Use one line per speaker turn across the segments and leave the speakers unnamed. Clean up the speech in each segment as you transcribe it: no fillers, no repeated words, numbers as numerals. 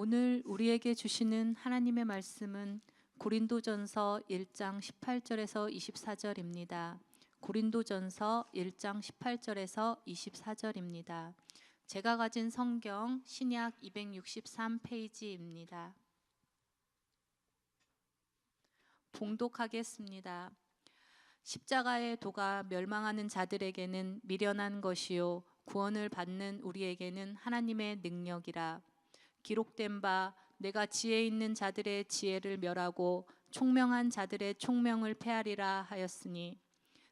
오늘 우리에게 주시는 하나님의 말씀은 고린도전서 1장 18절에서 24절입니다. 고린도전서 1장 18절에서 24절입니다. 제가 가진 성경 신약 263페이지입니다. 봉독하겠습니다. 십자가의 도가 멸망하는 자들에게는 미련한 것이요 구원을 받는 우리에게는 하나님의 능력이라. 기록된 바 내가 지혜 있는 자들의 지혜를 멸하고 총명한 자들의 총명을 패하리라 하였으니,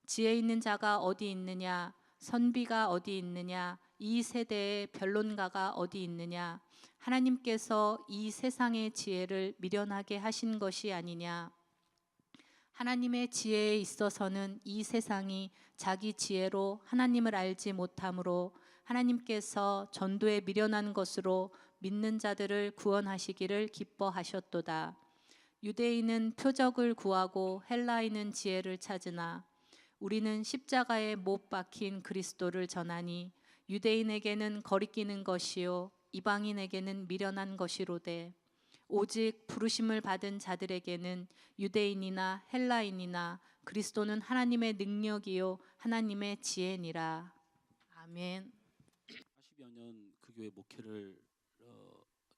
지혜 있는 자가 어디 있느냐, 선비가 어디 있느냐, 이 세대의 변론가가 어디 있느냐. 하나님께서 이 세상의 지혜를 미련하게 하신 것이 아니냐. 하나님의 지혜에 있어서는 이 세상이 자기 지혜로 하나님을 알지 못하므로 하나님께서 전도에 미련한 것으로 믿는 자들을 구원하시기를 기뻐하셨도다. 유대인은 표적을 구하고 헬라인은 지혜를 찾으나 우리는 십자가에 못 박힌 그리스도를 전하니 유대인에게는 거리끼는 것이요 이방인에게는 미련한 것이로되, 오직 부르심을 받은 자들에게는 유대인이나 헬라인이나 그리스도는 하나님의 능력이요 하나님의 지혜니라. 아멘.
40여 년 그 교회 목회를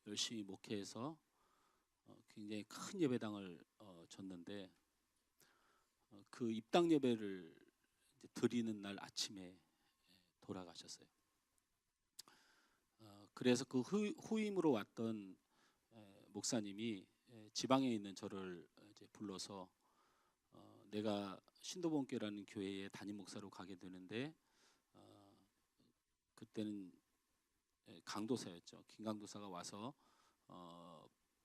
열심히 목회해서 굉장히 큰 예배당을 졌는데, 그 입당 예배를 이제 드리는 날 아침에 돌아가셨어요. 그래서 그 후임으로 왔던 목사님이 지방에 있는 저를 이제 불러서 내가 신도본교라는 교회에 담임 목사로 가게 되는데, 그때는 강도사였죠. 김강도사가 와서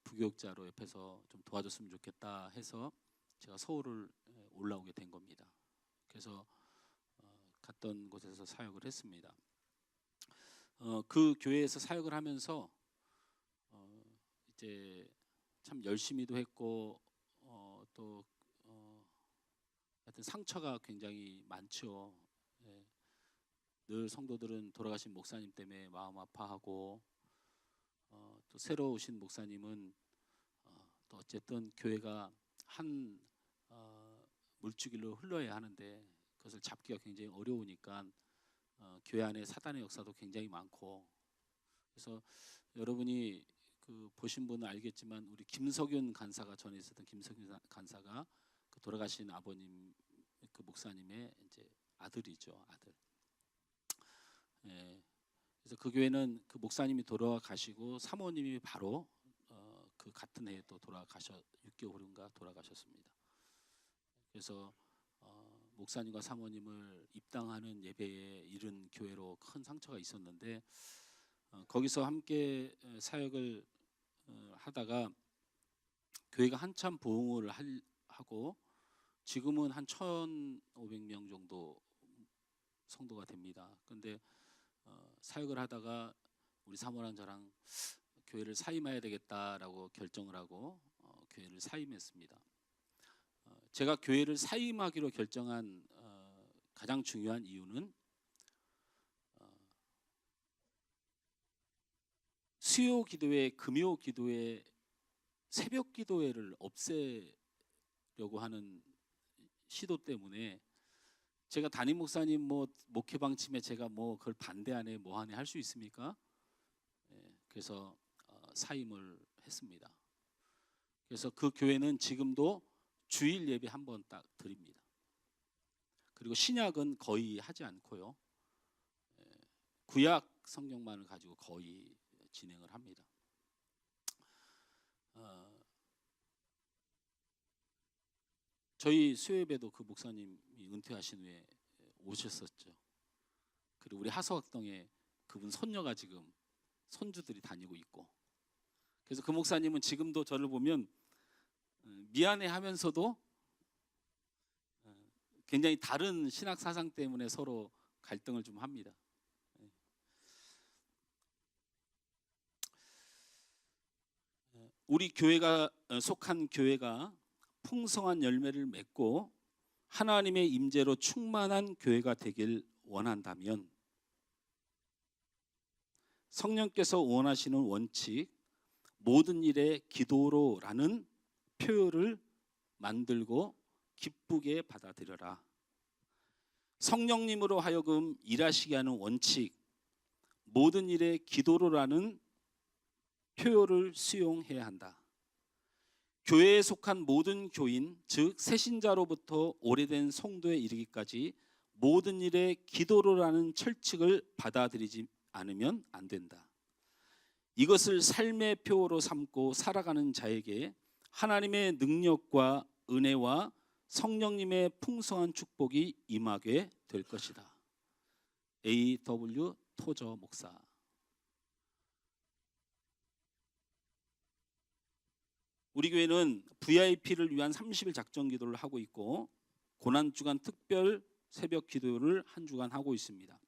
부교육자로 옆에서 좀 도와줬으면 좋겠다 해서 제가 서울을 올라오게 된 겁니다. 그래서 갔던 곳에서 사역을 했습니다. 그 교회에서 사역을 하면서 이제 참 열심히도 했고 또 하여튼 상처가 굉장히 많죠. 늘 성도들은 돌아가신 목사님 때문에 마음 아파하고, 또 새로 오신 목사님은 또 어쨌든 교회가 한 물주기로 흘러야 하는데 그것을 잡기가 굉장히 어려우니까 교회 안에 사단의 역사도 굉장히 많고, 그래서 여러분이 그 보신 분은 알겠지만 우리 김석윤 간사가, 전에 있었던 김석윤 간사가 그 돌아가신 아버님 그 목사님의 이제 아들이죠, 아들. 그래서 그 교회는 그 목사님이 돌아가시고 사모님이 바로 그 같은 해에 또 6개월 후인가 돌아가셨습니다. 그래서 목사님과 사모님을 입당하는 예배에 이른 교회로 큰 상처가 있었는데, 거기서 함께 사역을 하다가 교회가 한참 부흥을 하고 지금은 한 1,500명 정도 성도가 됩니다. 그런데 사역을 하다가 우리 사모랑 저랑 교회를 사임해야 되겠다라고 결정을 하고 교회를 사임했습니다. 제가 교회를 사임하기로 결정한 가장 중요한 이유는 수요 기도회, 금요 기도회, 새벽 기도회를 없애려고 하는 시도 때문에, 제가 담임 목사님 뭐 목회 방침에 제가 뭐 그걸 반대하네 뭐하네 할 수 있습니까? 그래서 사임을 했습니다. 그래서 그 교회는 지금도 주일 예배 한 번 딱 드립니다. 그리고 신약은 거의 하지 않고요, 구약 성경만을 가지고 거의 진행을 합니다. 저희 수요예배도 그 목사님이 은퇴하신 후에 오셨었죠. 그리고 우리 하서학동에 그분 손녀가 지금 손주들이 다니고 있고, 그래서 그 목사님은 지금도 저를 보면 미안해하면서도 굉장히 다른 신학 사상 때문에 서로 갈등을 좀 합니다. 우리 교회가 속한 교회가 풍성한 열매를 맺고 하나님의 임재로 충만한 교회가 되길 원한다면, 성령께서 원하시는 원칙, 모든 일에 기도로라는 표현을 만들고 기쁘게 받아들여라. 성령님으로 하여금 일하시게 하는 원칙, 모든 일에 기도로라는 표현을 수용해야 한다. 교회에 속한 모든 교인, 즉 새신자로부터 오래된 성도에 이르기까지 모든 일에 기도로라는 철칙을 받아들이지 않으면 안 된다. 이것을 삶의 표어로 삼고 살아가는 자에게 하나님의 능력과 은혜와 성령님의 풍성한 축복이 임하게 될 것이다. A.W. 토저 목사. 우리 교회는 VIP를 위한 30일 작정 기도를 하고 있고 고난주간 특별 새벽 기도를 한 주간 하고 있습니다.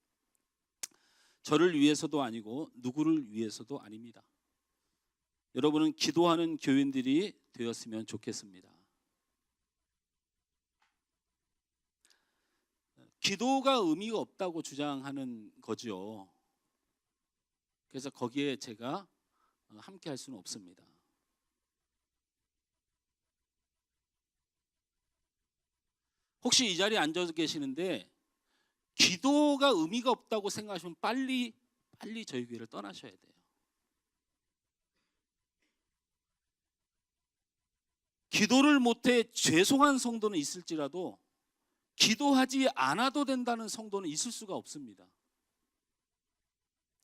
저를 위해서도 아니고 누구를 위해서도 아닙니다. 여러분은 기도하는 교인들이 되었으면 좋겠습니다. 기도가 의미가 없다고 주장하는 거죠. 그래서 거기에 제가 함께 할 수는 없습니다. 혹시 이 자리에 앉아 계시는데 기도가 의미가 없다고 생각하시면 빨리 저희 교회를 떠나셔야 돼요. 기도를 못해 죄송한 성도는 있을지라도 기도하지 않아도 된다는 성도는 있을 수가 없습니다.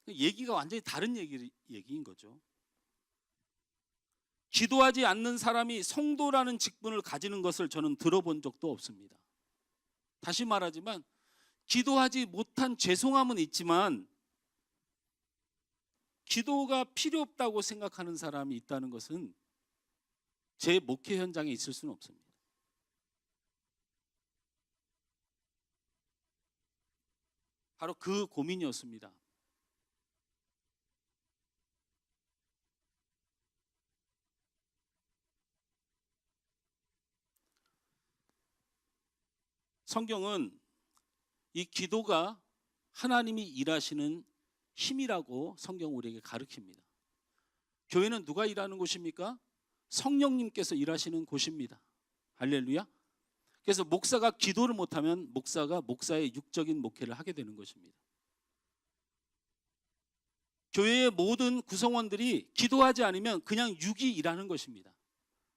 얘기가 완전히 다른 얘기인 거죠. 기도하지 않는 사람이 성도라는 직분을 가지는 것을 저는 들어본 적도 없습니다. 다시 말하지만 기도하지 못한 죄송함은 있지만 기도가 필요 없다고 생각하는 사람이 있다는 것은 제 목회 현장에 있을 수는 없습니다. 바로 그 고민이었습니다. 성경은 이 기도가 하나님이 일하시는 힘이라고 성경 우리에게 가르칩니다. 교회는 누가 일하는 곳입니까? 성령님께서 일하시는 곳입니다. 할렐루야. 그래서 목사가 기도를 못하면 목사가 목사의 육적인 목회를 하게 되는 것입니다. 교회의 모든 구성원들이 기도하지 않으면 그냥 육이 일하는 것입니다.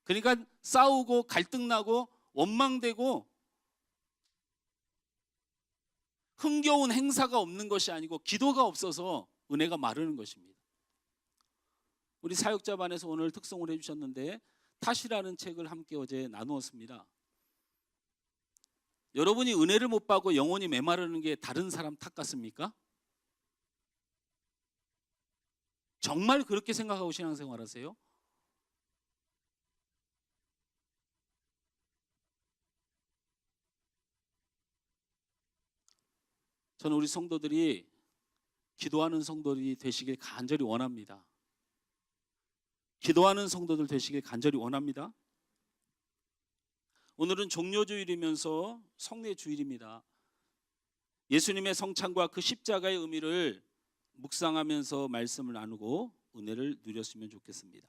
그러니까 싸우고 갈등나고 원망되고 흥겨운 행사가 없는 것이 아니고 기도가 없어서 은혜가 마르는 것입니다. 우리 사역자반에서 오늘 특송을 해주셨는데 탓이라는 책을 함께 어제 나누었습니다. 여러분이 은혜를 못 받고 영혼이 메마르는 게 다른 사람 탓 같습니까? 정말 그렇게 생각하고 신앙생활 하세요? 저는 우리 성도들이 기도하는 성도들이 되시길 간절히 원합니다. 기도하는 성도들 되시길 간절히 원합니다. 오늘은 종료주일이면서 성례주일입니다. 예수님의 성찬과 그 십자가의 의미를 묵상하면서 말씀을 나누고 은혜를 누렸으면 좋겠습니다.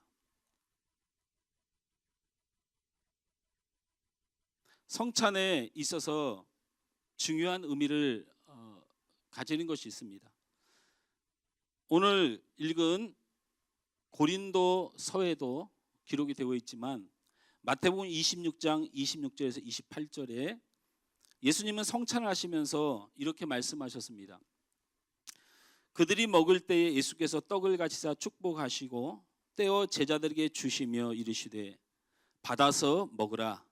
성찬에 있어서 중요한 의미를 가지는 것이 있습니다. 오늘 읽은 고린도 서에도 기록이 되어 있지만 마태복음 26장 26절에서 28절에 예수님은 성찬을 하시면서 이렇게 말씀하셨습니다. 그들이 먹을 때에 예수께서 떡을 가지사 축복하시고 떼어 제자들에게 주시며 이르시되 받아서 먹으라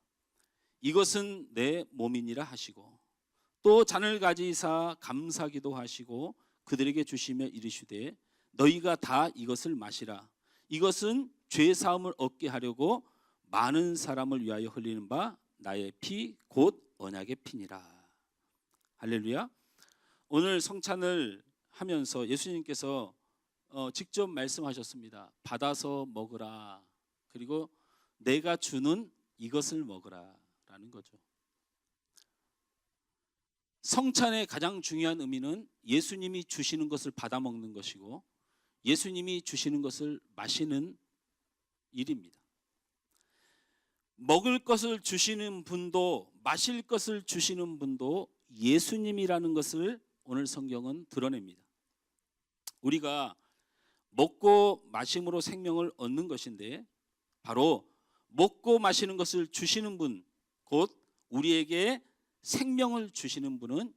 이것은 내 몸이니라 하시고 또 잔을 가지사 감사기도 하시고 그들에게 주시며 이르시되 너희가 다 이것을 마시라 이것은 죄 사함을 얻게 하려고 많은 사람을 위하여 흘리는 바 나의 피 곧 언약의 피니라. 할렐루야. 오늘 성찬을 하면서 예수님께서 직접 말씀하셨습니다. 받아서 먹으라. 그리고 내가 주는 이것을 먹으라 라는 거죠. 성찬의 가장 중요한 의미는 예수님이 주시는 것을 받아 먹는 것이고 예수님이 주시는 것을 마시는 일입니다. 먹을 것을 주시는 분도 마실 것을 주시는 분도 예수님이라는 것을 오늘 성경은 드러냅니다. 우리가 먹고 마심으로 생명을 얻는 것인데 바로 먹고 마시는 것을 주시는 분, 곧 우리에게 생명을 주시는 분은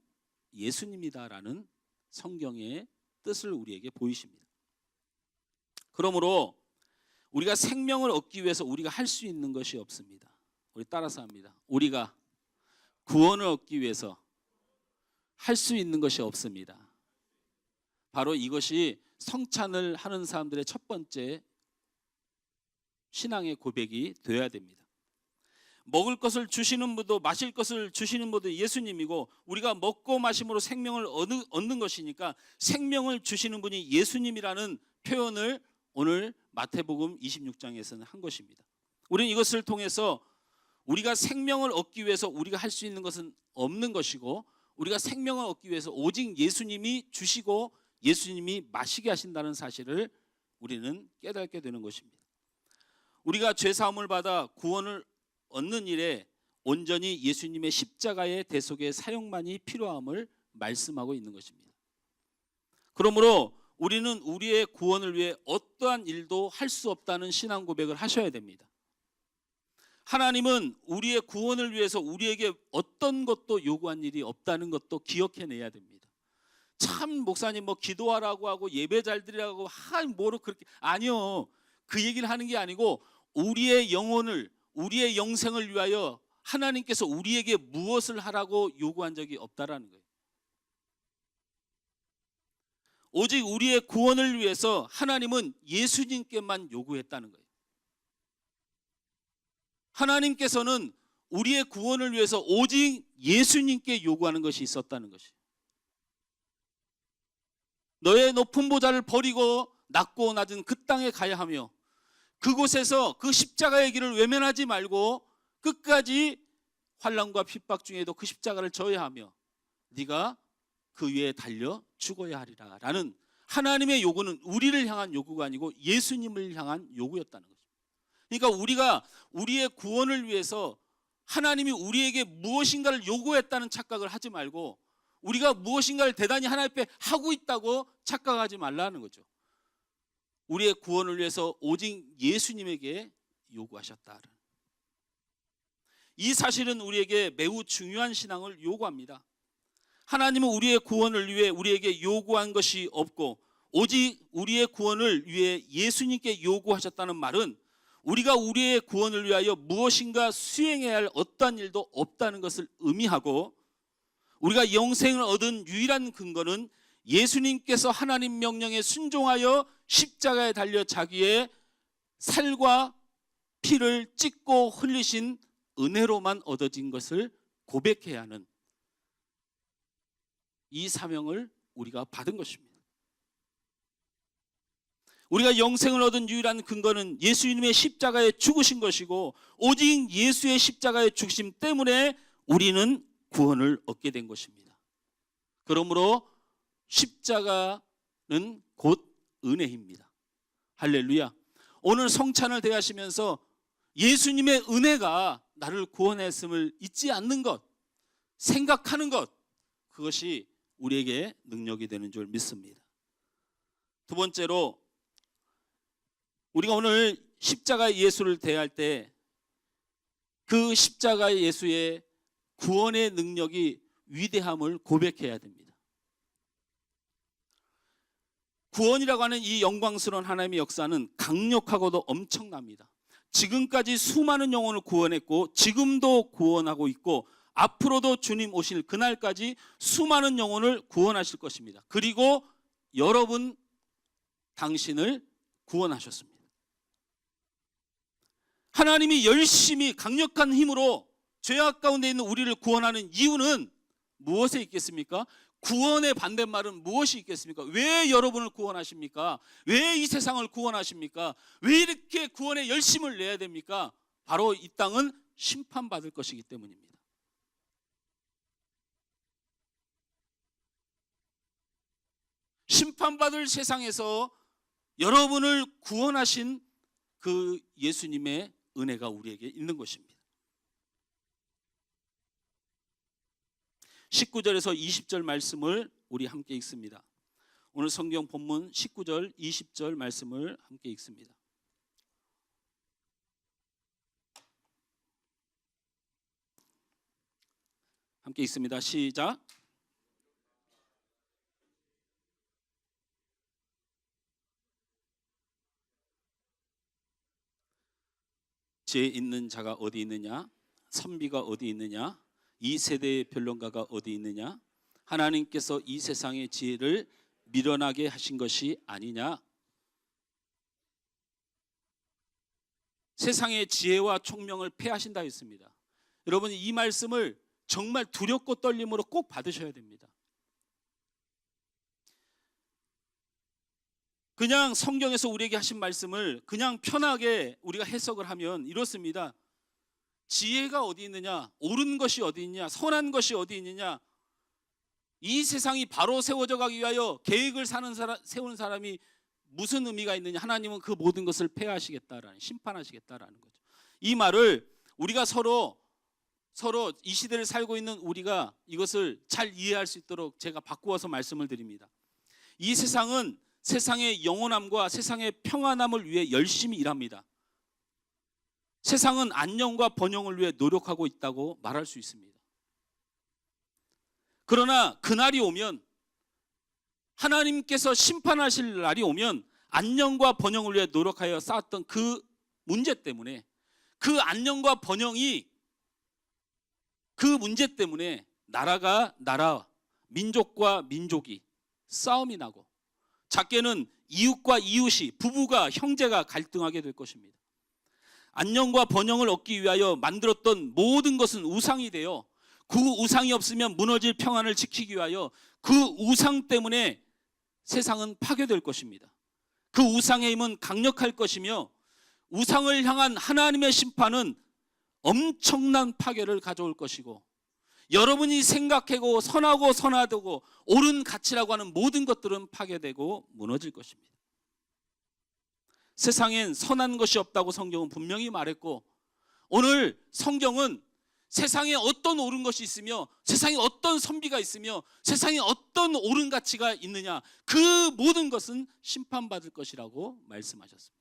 예수님이다라는 성경의 뜻을 우리에게 보이십니다. 그러므로 우리가 생명을 얻기 위해서 우리가 할 수 있는 것이 없습니다. 우리 따라서 합니다. 우리가 구원을 얻기 위해서 할 수 있는 것이 없습니다. 바로 이것이 성찬을 하는 사람들의 첫 번째 신앙의 고백이 되어야 됩니다. 먹을 것을 주시는 분도 마실 것을 주시는 분도 예수님이고 우리가 먹고 마심으로 생명을 얻는 것이니까 생명을 주시는 분이 예수님이라는 표현을 오늘 마태복음 26장에서는 한 것입니다. 우리는 이것을 통해서 우리가 생명을 얻기 위해서 우리가 할 수 있는 것은 없는 것이고 우리가 생명을 얻기 위해서 오직 예수님이 주시고 예수님이 마시게 하신다는 사실을 우리는 깨닫게 되는 것입니다. 우리가 죄사함을 받아 구원을 얻는 일에 온전히 예수님의 십자가의 대속의 사용만이 필요함을 말씀하고 있는 것입니다. 그러므로 우리는 우리의 구원을 위해 어떠한 일도 할 수 없다는 신앙 고백을 하셔야 됩니다. 하나님은 우리의 구원을 위해서 우리에게 어떤 것도 요구한 일이 없다는 것도 기억해내야 됩니다. 참 목사님 뭐 기도하라고 하고 예배 잘 드리라고 뭐로 그렇게 아니요. 그 얘기를 하는 게 아니고 우리의 영혼을 우리의 영생을 위하여 하나님께서 우리에게 무엇을 하라고 요구한 적이 없다라는 거예요. 오직 우리의 구원을 위해서 하나님은 예수님께만 요구했다는 거예요. 하나님께서는 우리의 구원을 위해서 오직 예수님께 요구하는 것이 있었다는 것이에요. 너의 높은 보좌를 버리고 낮고 낮은 그 땅에 가야 하며 그곳에서 그 십자가의 길을 외면하지 말고 끝까지 환난과 핍박 중에도 그 십자가를 져야 하며 네가 그 위에 달려 죽어야 하리라 라는 하나님의 요구는 우리를 향한 요구가 아니고 예수님을 향한 요구였다는 거죠. 그러니까 우리가 우리의 구원을 위해서 하나님이 우리에게 무엇인가를 요구했다는 착각을 하지 말고 우리가 무엇인가를 대단히 하나님 앞에 하고 있다고 착각하지 말라는 거죠. 우리의 구원을 위해서 오직 예수님에게 요구하셨다. 이 사실은 우리에게 매우 중요한 신앙을 요구합니다. 하나님은 우리의 구원을 위해 우리에게 요구한 것이 없고 오직 우리의 구원을 위해 예수님께 요구하셨다는 말은 우리가 우리의 구원을 위하여 무엇인가 수행해야 할 어떠한 일도 없다는 것을 의미하고 우리가 영생을 얻은 유일한 근거는 예수님께서 하나님 명령에 순종하여 십자가에 달려 자기의 살과 피를 찢고 흘리신 은혜로만 얻어진 것을 고백해야 하는 이 사명을 우리가 받은 것입니다. 우리가 영생을 얻은 유일한 근거는 예수님의 십자가에 죽으신 것이고 오직 예수의 십자가의 죽으심 때문에 우리는 구원을 얻게 된 것입니다. 그러므로 십자가는 곧 은혜입니다. 할렐루야. 오늘 성찬을 대하시면서 예수님의 은혜가 나를 구원했음을 잊지 않는 것, 생각하는 것, 그것이 우리에게 능력이 되는 줄 믿습니다. 두 번째로 우리가 오늘 십자가의 예수를 대할 때 그 십자가의 예수의 구원의 능력이 위대함을 고백해야 됩니다. 구원이라고 하는 이 영광스러운 하나님의 역사는 강력하고도 엄청납니다. 지금까지 수많은 영혼을 구원했고 지금도 구원하고 있고 앞으로도 주님 오실 그날까지 수많은 영혼을 구원하실 것입니다. 그리고 여러분 당신을 구원하셨습니다. 하나님이 열심히 강력한 힘으로 죄악 가운데 있는 우리를 구원하는 이유는 무엇에 있겠습니까? 구원의 반대말은 무엇이 있겠습니까? 왜 여러분을 구원하십니까? 왜 이 세상을 구원하십니까? 왜 이렇게 구원에 열심을 내야 됩니까? 바로 이 땅은 심판받을 것이기 때문입니다. 심판받을 세상에서 여러분을 구원하신 그 예수님의 은혜가 우리에게 있는 것입니다. 19절에서 20절 말씀을 우리 함께 읽습니다. 오늘 성경 본문 19절 20절 말씀을 함께 읽습니다. 함께 읽습니다. 시작. 지혜 있는 자가 어디 있느냐? 선비가 어디 있느냐? 이 세대의 변론가가 어디 있느냐? 하나님께서 이 세상의 지혜를 미련하게 하신 것이 아니냐? 세상의 지혜와 총명을 패하신다 했습니다. 여러분, 이 말씀을 정말 두렵고 떨림으로 꼭 받으셔야 됩니다. 그냥 성경에서 우리에게 하신 말씀을 그냥 편하게 우리가 해석을 하면 이렇습니다. 지혜가 어디 있느냐? 옳은 것이 어디 있느냐? 선한 것이 어디 있느냐? 이 세상이 바로 세워져 가기 위하여 계획을 세우는 사람이 무슨 의미가 있느냐? 하나님은 그 모든 것을 폐하시겠다라는, 심판하시겠다라는 거죠. 이 말을 우리가 서로 이 시대를 살고 있는 우리가 이것을 잘 이해할 수 있도록 제가 바꾸어서 말씀을 드립니다. 이 세상은 세상의 영원함과 세상의 평안함을 위해 열심히 일합니다. 세상은 안녕과 번영을 위해 노력하고 있다고 말할 수 있습니다. 그러나 그날이 오면, 하나님께서 심판하실 날이 오면 안녕과 번영을 위해 노력하여 쌓았던 그 문제 때문에, 그 안녕과 번영이, 그 문제 때문에 나라가 나라, 민족과 민족이 싸움이 나고, 작게는 이웃과 이웃이, 부부가, 형제가 갈등하게 될 것입니다. 안녕과 번영을 얻기 위하여 만들었던 모든 것은 우상이 되어, 그 우상이 없으면 무너질 평안을 지키기 위하여 그 우상 때문에 세상은 파괴될 것입니다. 그 우상의 힘은 강력할 것이며, 우상을 향한 하나님의 심판은 엄청난 파괴를 가져올 것이고, 여러분이 생각하고 선하고 옳은 가치라고 하는 모든 것들은 파괴되고 무너질 것입니다. 세상엔 선한 것이 없다고 성경은 분명히 말했고, 오늘 성경은 세상에 어떤 옳은 것이 있으며, 세상에 어떤 선비가 있으며, 세상에 어떤 옳은 가치가 있느냐, 그 모든 것은 심판받을 것이라고 말씀하셨습니다.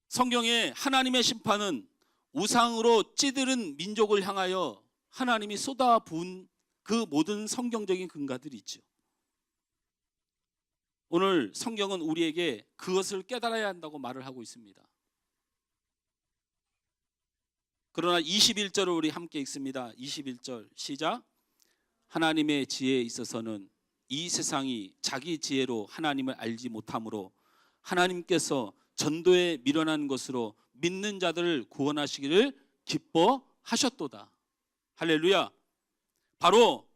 성경에 하나님의 심판은 우상으로 찌들은 민족을 향하여 하나님이 쏟아부은 그 모든 성경적인 근거들이 있죠. 오늘 성경은 우리에게 그것을 깨달아야 한다고 말을 하고 있습니다. 그러나 21절을 우리 함께 읽습니다. 21절 시작. 하나님의 지혜에 있어서는 이 세상이 자기 지혜로 하나님을 알지 못하므로 하나님께서 전도에 미련한 것으로 믿는 자들을 구원하시기를 기뻐하셨도다. 할렐루야. 바로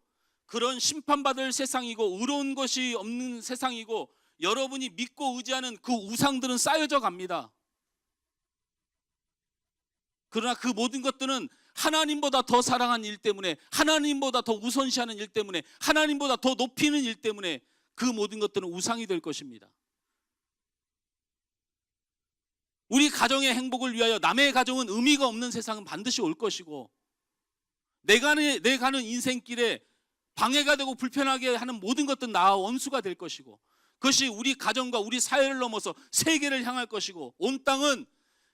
그런 심판받을 세상이고 의로운 것이 없는 세상이고, 여러분이 믿고 의지하는 그 우상들은 쌓여져 갑니다. 그러나 그 모든 것들은 하나님보다 더 사랑하는 일 때문에, 하나님보다 더 우선시하는 일 때문에, 하나님보다 더 높이는 일 때문에 그 모든 것들은 우상이 될 것입니다. 우리 가정의 행복을 위하여 남의 가정은 의미가 없는 세상은 반드시 올 것이고, 내 가는 인생길에 방해가 되고 불편하게 하는 모든 것들은 나와 원수가 될 것이고, 그것이 우리 가정과 우리 사회를 넘어서 세계를 향할 것이고, 온 땅은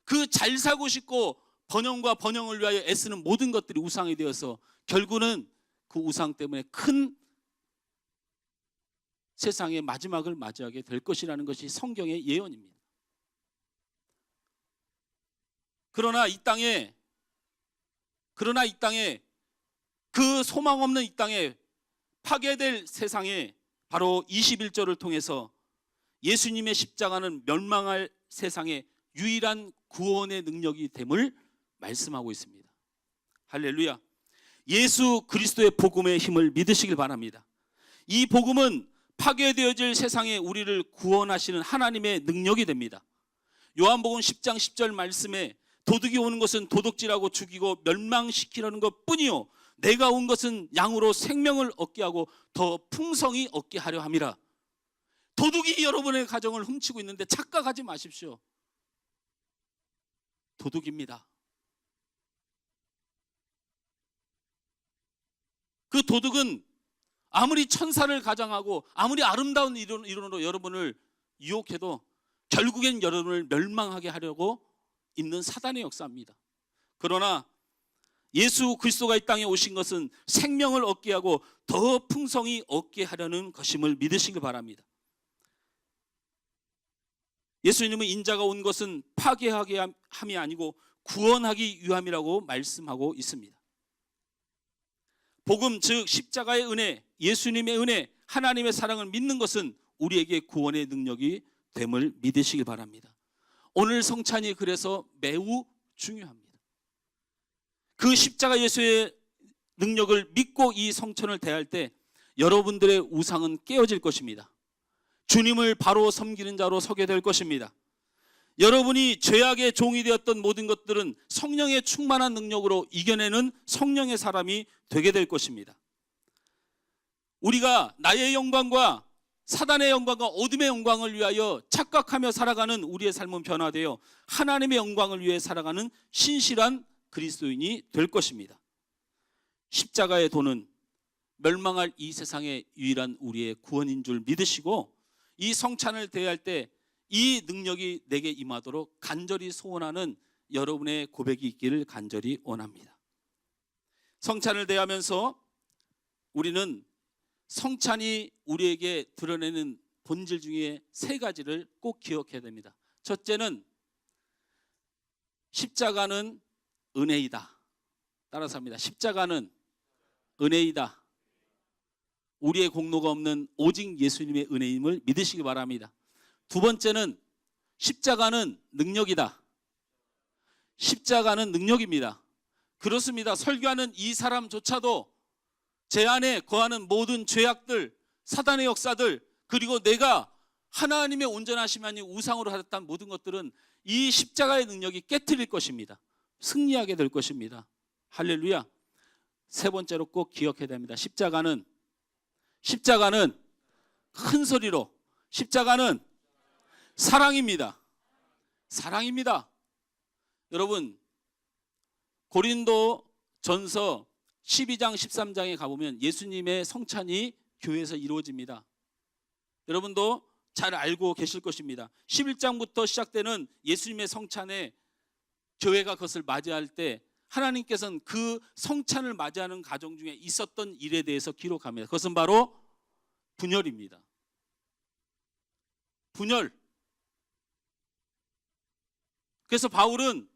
그 잘 살고 싶고 번영과 번영을 위하여 애쓰는 모든 것들이 우상이 되어서 결국은 그 우상 때문에 큰 세상의 마지막을 맞이하게 될 것이라는 것이 성경의 예언입니다. 그러나 이 땅에 그 소망 없는 이 땅에 파괴될 세상에 바로 21절을 통해서 예수님의 십자가는 멸망할 세상의 유일한 구원의 능력이 됨을 말씀하고 있습니다. 할렐루야. 예수 그리스도의 복음의 힘을 믿으시길 바랍니다. 이 복음은 파괴되어질 세상에 우리를 구원하시는 하나님의 능력이 됩니다. 요한복음 10장 10절 말씀에 도둑이 오는 것은 도둑질하고 죽이고 멸망시키려는 것 뿐이요 내가 온 것은 양으로 생명을 얻게 하고 더 풍성히 얻게 하려 함이라. 도둑이 여러분의 가정을 훔치고 있는데 착각하지 마십시오. 도둑입니다. 그 도둑은 아무리 천사를 가장하고 아무리 아름다운 이론으로 여러분을 유혹해도 결국엔 여러분을 멸망하게 하려고 있는 사단의 역사입니다. 그러나 예수 그리스도가 이 땅에 오신 것은 생명을 얻게 하고 더 풍성히 얻게 하려는 것임을 믿으시길 바랍니다. 예수님은 인자가 온 것은 파괴하게 함이 아니고 구원하기 위함이라고 말씀하고 있습니다. 복음 즉 십자가의 은혜, 예수님의 은혜, 하나님의 사랑을 믿는 것은 우리에게 구원의 능력이 됨을 믿으시길 바랍니다. 오늘 성찬이 그래서 매우 중요합니다. 그 십자가 예수의 능력을 믿고 이 성찬을 대할 때 여러분들의 우상은 깨어질 것입니다. 주님을 바로 섬기는 자로 서게 될 것입니다. 여러분이 죄악의 종이 되었던 모든 것들은 성령의 충만한 능력으로 이겨내는 성령의 사람이 되게 될 것입니다. 우리가 나의 영광과 사단의 영광과 어둠의 영광을 위하여 착각하며 살아가는 우리의 삶은 변화되어 하나님의 영광을 위해 살아가는 신실한 그리스도인이 될 것입니다. 십자가의 도는 멸망할 이 세상의 유일한 우리의 구원인 줄 믿으시고 이 성찬을 대할 때 이 능력이 내게 임하도록 간절히 소원하는 여러분의 고백이 있기를 간절히 원합니다. 성찬을 대하면서 우리는 성찬이 우리에게 드러내는 본질 중에 세 가지를 꼭 기억해야 됩니다. 첫째는 십자가는 은혜이다. 따라서 합니다. 십자가는 은혜이다. 우리의 공로가 없는 오직 예수님의 은혜임을 믿으시기 바랍니다. 두 번째는 십자가는 능력이다. 십자가는 능력입니다. 그렇습니다. 설교하는 이 사람조차도 제 안에 거하는 모든 죄악들, 사단의 역사들, 그리고 내가 하나님의 온전하심 아닌 우상으로 하였던 모든 것들은 이 십자가의 능력이 깨트릴 것입니다. 승리하게 될 것입니다. 할렐루야. 세 번째로 꼭 기억해야 됩니다. 십자가는 큰 소리로 십자가는 사랑입니다. 사랑입니다. 여러분 고린도 전서 12장 13장에 가보면 예수님의 성찬이 교회에서 이루어집니다. 여러분도 잘 알고 계실 것입니다. 11장부터 시작되는 예수님의 성찬에 교회가 그것을 맞이할 때 하나님께서는 그 성찬을 맞이하는 가정 중에 있었던 일에 대해서 기록합니다. 그것은 바로 분열입니다. 분열. 그래서 바울은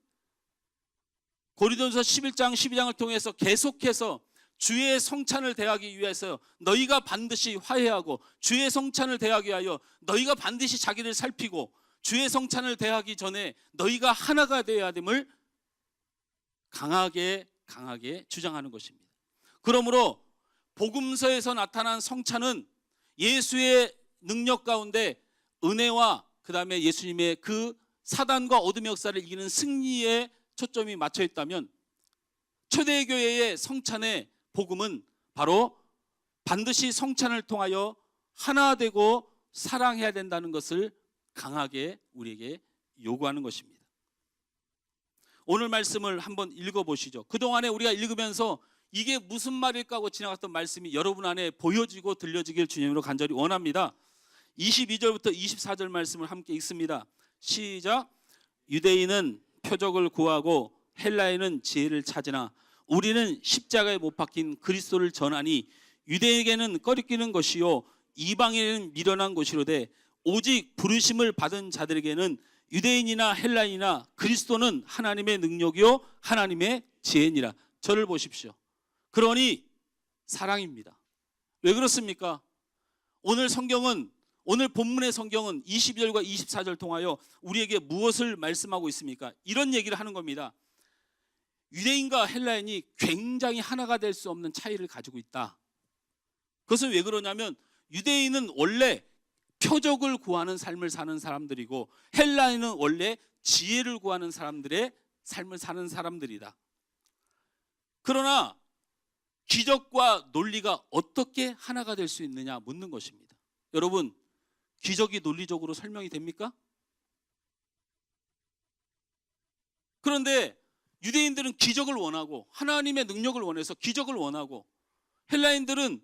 고린도전서 11장 12장을 통해서 계속해서 주의 성찬을 대하기 위해서 너희가 반드시 화해하고 주의 성찬을 대하기 위하여 너희가 반드시 자기를 살피고 주의 성찬을 대하기 전에 너희가 하나가 되어야 됨을 강하게 주장하는 것입니다. 그러므로 복음서에서 나타난 성찬은 예수의 능력 가운데 은혜와 그 다음에 예수님의 그 사단과 어둠의 역사를 이기는 승리에 초점이 맞춰 있다면 초대교회의 성찬의 복음은 바로 반드시 성찬을 통하여 하나 되고 사랑해야 된다는 것을 강하게 우리에게 요구하는 것입니다. 오늘 말씀을 한번 읽어보시죠. 그동안에 우리가 읽으면서 이게 무슨 말일까 하고 지나갔던 말씀이 여러분 안에 보여지고 들려지길 주님으로 간절히 원합니다. 22절부터 24절 말씀을 함께 읽습니다. 시작. 유대인은 표적을 구하고 헬라인은 지혜를 찾으나 우리는 십자가에 못 박힌 그리스도를 전하니 유대에게는 꺼리끼는 것이요 이방인에게는 미련한 것이로되 오직 부르심을 받은 자들에게는 유대인이나 헬라인이나 그리스도는 하나님의 능력이요 하나님의 지혜니라. 저를 보십시오. 그러니 사랑입니다. 왜 그렇습니까? 오늘 본문의 성경은 22절과 24절 통하여 우리에게 무엇을 말씀하고 있습니까? 이런 얘기를 하는 겁니다. 유대인과 헬라인이 굉장히 하나가 될 수 없는 차이를 가지고 있다. 그것은 왜 그러냐면 유대인은 원래 표적을 구하는 삶을 사는 사람들이고 헬라인은 원래 지혜를 구하는 사람들의 삶을 사는 사람들이다. 그러나 기적과 논리가 어떻게 하나가 될 수 있느냐 묻는 것입니다. 여러분, 기적이 논리적으로 설명이 됩니까? 그런데 유대인들은 기적을 원하고 하나님의 능력을 원해서 기적을 원하고, 헬라인들은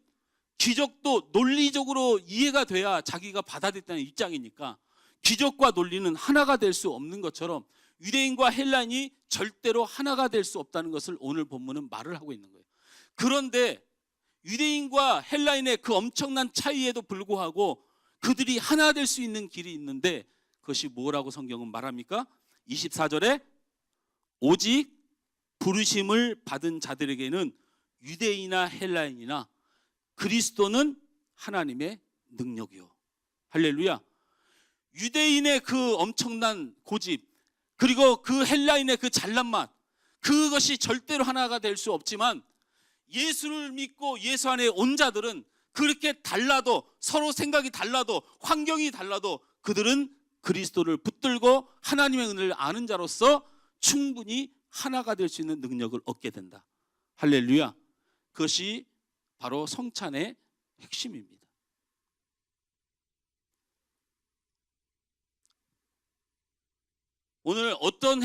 기적도 논리적으로 이해가 돼야 자기가 받아들였다는 입장이니까 기적과 논리는 하나가 될 수 없는 것처럼 유대인과 헬라인이 절대로 하나가 될 수 없다는 것을 오늘 본문은 말을 하고 있는 거예요. 그런데 유대인과 헬라인의 그 엄청난 차이에도 불구하고 그들이 하나 될 수 있는 길이 있는데, 그것이 뭐라고 성경은 말합니까? 24절에 오직 부르심을 받은 자들에게는 유대인이나 헬라인이나 그리스도는 하나님의 능력이요. 할렐루야. 유대인의 그 엄청난 고집, 그리고 그 헬라인의 그 잘난 맛, 그것이 절대로 하나가 될 수 없지만 예수를 믿고 예수 안에 온 자들은 그렇게 달라도, 서로 생각이 달라도, 환경이 달라도 그들은 그리스도를 붙들고 하나님의 은혜를 아는 자로서 충분히 하나가 될 수 있는 능력을 얻게 된다. 할렐루야. 그것이 바로 성찬의 핵심입니다. 오늘 어떤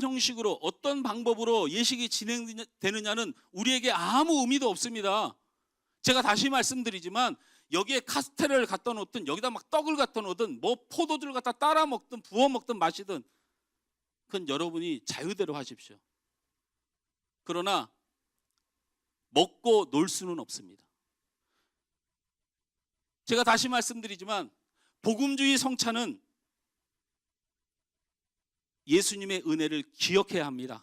형식으로, 어떤 방법으로 예식이 진행되느냐는 우리에게 아무 의미도 없습니다. 제가 다시 말씀드리지만 여기에 카스테라를 갖다 놓든, 여기다 막 떡을 갖다 놓든, 뭐 포도주를 갖다 따라 먹든 부어 먹든 마시든, 그건 여러분이 자유대로 하십시오. 그러나 먹고 놀 수는 없습니다. 제가 다시 말씀드리지만 복음주의 성찬은 예수님의 은혜를 기억해야 합니다.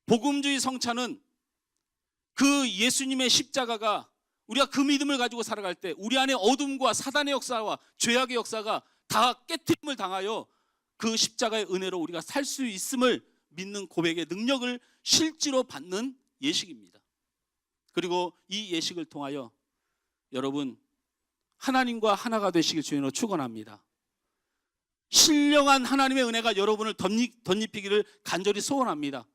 복음주의 성찬은 그 예수님의 십자가가, 우리가 그 믿음을 가지고 살아갈 때 우리 안에 어둠과 사단의 역사와 죄악의 역사가 다 깨트림을 당하여 그 십자가의 은혜로 우리가 살 수 있음을 믿는 고백의 능력을 실제로 받는 예식입니다. 그리고 이 예식을 통하여 여러분 하나님과 하나가 되시길 주님으로 축원합니다. 신령한 하나님의 은혜가 여러분을 덧입히기를 간절히 소원합니다.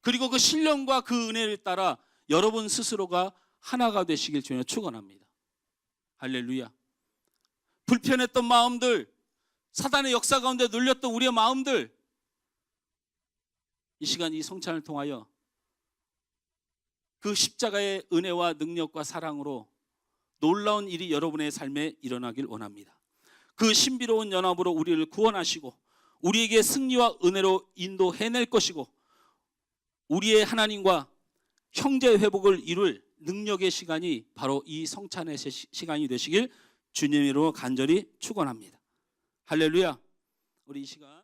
그리고 그 신령과 그 은혜를 따라 여러분 스스로가 하나가 되시길 주님으로 축원합니다. 할렐루야. 불편했던 마음들, 사단의 역사 가운데 눌렸던 우리의 마음들, 이 시간 이 성찬을 통하여 그 십자가의 은혜와 능력과 사랑으로 놀라운 일이 여러분의 삶에 일어나길 원합니다. 그 신비로운 연합으로 우리를 구원하시고 우리에게 승리와 은혜로 인도해낼 것이고 우리의 하나님과 형제 회복을 이룰 능력의 시간이 바로 이 성찬의 시간이 되시길 주님으로 간절히 축원합니다. 할렐루야. 우리 이 시간